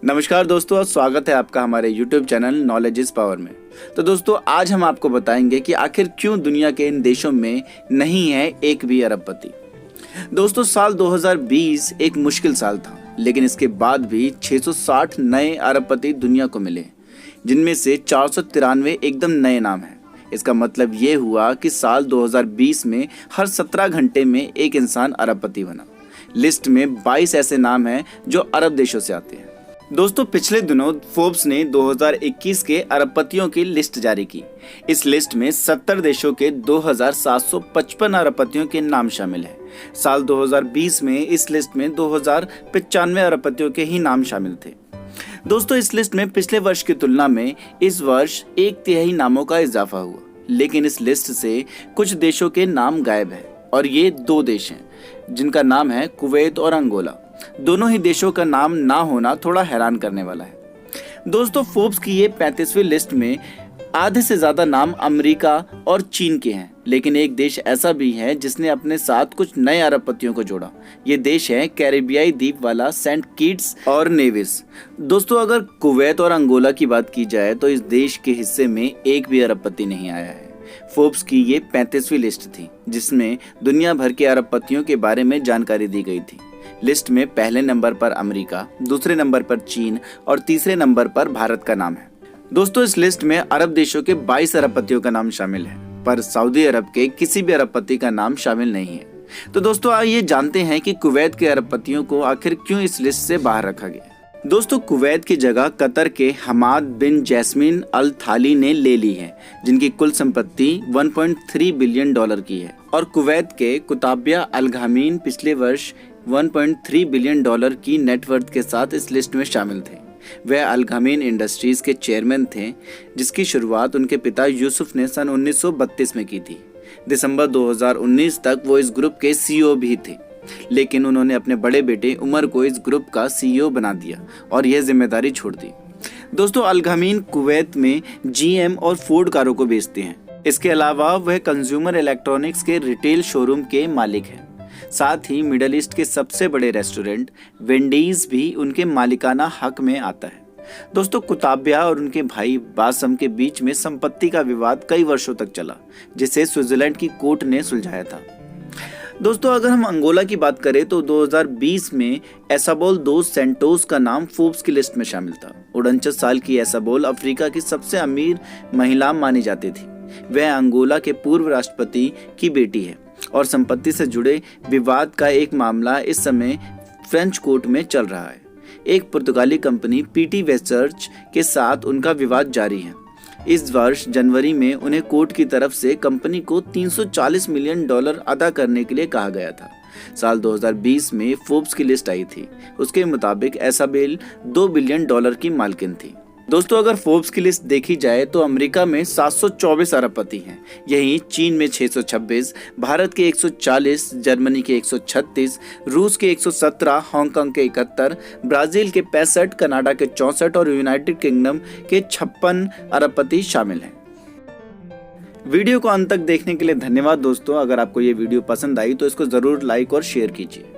नमस्कार दोस्तों और स्वागत है आपका हमारे YouTube channel knowledge is power में। तो दोस्तों आज हम आपको बताएंगे कि आखिर क्यों दुनिया के इन देशों में नहीं है एक भी अरबपति। दोस्तों साल 2020 एक मुश्किल साल था, लेकिन इसके बाद भी 660 नए अरबपति दुनिया को मिले, जिनमें से 493 एकदम नए नाम हैं। इसका मतलब ये हुआ कि साल 2020 में हर 17 घंटे में एक इंसान अरबपति बना। लिस्ट में 22 ऐसे नाम हैं जो अरब देशों से आते हैं। दोस्तों पिछले दिनों फोर्ब्स ने 2021 के अरबपतियों की लिस्ट जारी की। इस लिस्ट में 70 देशों के 2755 अरबपतियों के नाम शामिल हैं। साल 2020 में इस लिस्ट में 2095 अरबपतियों के ही नाम शामिल थे। दोस्तों इस लिस्ट में पिछले वर्ष की तुलना में इस वर्ष 1/3 नामों का इजाफा हुआ, लेकिन इस लिस्ट से कुछ देशों के नाम गायब हैं और ये 2 देश हैं जिनका नाम है कुवैत और अंगोला। दोनों ही देशों का नाम ना होना थोड़ा हैरान करने वाला है। दोस्तों फोर्ब्स की ये 35वीं लिस्ट में आधे से ज्यादा नाम अमेरिका और चीन के हैं, लेकिन एक देश ऐसा भी है जिसने अपने साथ कुछ नए अरबपतियों को जोड़ा। ये देश है कैरिबियाई द्वीप वाला सेंट किट्स और नेविस। दोस्तों अगर कुवैत और अंगोला की बात की जाए तो इस देश के हिस्से में एक भी अरबपति नहीं आया है। फोर्ब्स की ये 35वीं लिस्ट थी जिसमें दुनिया भर के अरबपतियों के बारे में जानकारी दी गई थी। लिस्ट में पहले नंबर पर अमेरिका, दूसरे नंबर पर चीन और तीसरे नंबर पर भारत का नाम है। दोस्तों इस लिस्ट में अरब देशों के 22 अरबपतियों का नाम शामिल है, पर सऊदी अरब के किसी भी अरबपति का नाम शामिल नहीं है। तो दोस्तों आइए जानते हैं कि कुवैत के अरबपतियों को आखिर क्यों इस लिस्ट से बाहर रखा गया। दोस्तों कुवैत की जगह कतर के हमाद बिन जैस्मिन अल थाली ने ले ली है, जिनकी कुल संपत्ति 1.3 बिलियन डॉलर की है। और कुवैत के कुताबिया अल घामीन पिछले वर्ष 1.3 बिलियन डॉलर की नेटवर्थ के साथ इस लिस्ट में शामिल थे। वह अल घामीन इंडस्ट्रीज के चेयरमैन थे, जिसकी शुरुआत उनके पिता यूसुफ ने सन 1932 में की थी। दिसंबर 2019 तक वो इस ग्रुप के सीईओ भी थे, लेकिन उन्होंने अपने बड़े बेटे उमर को इस ग्रुप का सीईओ बना दिया और यह जिम्मेदारी छोड़ दी। दोस्तों अल घामीन कुवैत में जीएम और फोर्ड कारों को बेचते हैं। इसके अलावा वह कंज्यूमर इलेक्ट्रॉनिक्स के रिटेल शोरूम के मालिक हैं। साथ ही मिडल ईस्ट के सबसे बड़े रेस्टोरेंट वेंडीज भी उनके मालिकाना हक में आता है। दोस्तों कुताबिया और उनके भाई बासम के बीच में संपत्ति का विवाद कई वर्षों तक चला, जिसे स्विट्जरलैंड की कोर्ट ने सुलझाया था। दोस्तों अगर हम अंगोला की बात करें तो 2020 में एसाबोल दोस सेंटोस का नाम फोर्ब्स की लिस्ट में शामिल था। 49 साल की एसाबोल अफ्रीका की सबसे अमीर महिला मानी जाती थी। वह अंगोला के पूर्व राष्ट्रपति की बेटी है और संपत्ति से जुड़े विवाद का एक मामला इस समय फ्रेंच कोर्ट में चल रहा है। एक पुर्तगाली कंपनी पीटी वेस्चर्च के साथ उनका विवाद जारी है। इस वर्ष जनवरी में उन्हें कोर्ट की तरफ से कंपनी को 340 मिलियन डॉलर अदा करने के लिए कहा गया था। साल 2020 में फोर्ब्स की लिस्ट आई थी। उसके मुताबिक एसाबेल 2 बिलियन डॉलर की मालकिन थी। दोस्तों अगर फोर्ब्स की लिस्ट देखी जाए तो अमेरिका में 724 अरबपति हैं, यहीं चीन में 626, भारत के 140, जर्मनी के 136, रूस के 117, हांगकांग के 71, ब्राजील के 65, कनाडा के 64 और यूनाइटेड किंगडम के 56 अरबपति शामिल हैं। वीडियो को अंत तक देखने के लिए धन्यवाद दोस्तों। अगर आपको ये वीडियो पसंद आई तो इसको जरूर लाइक और शेयर कीजिए।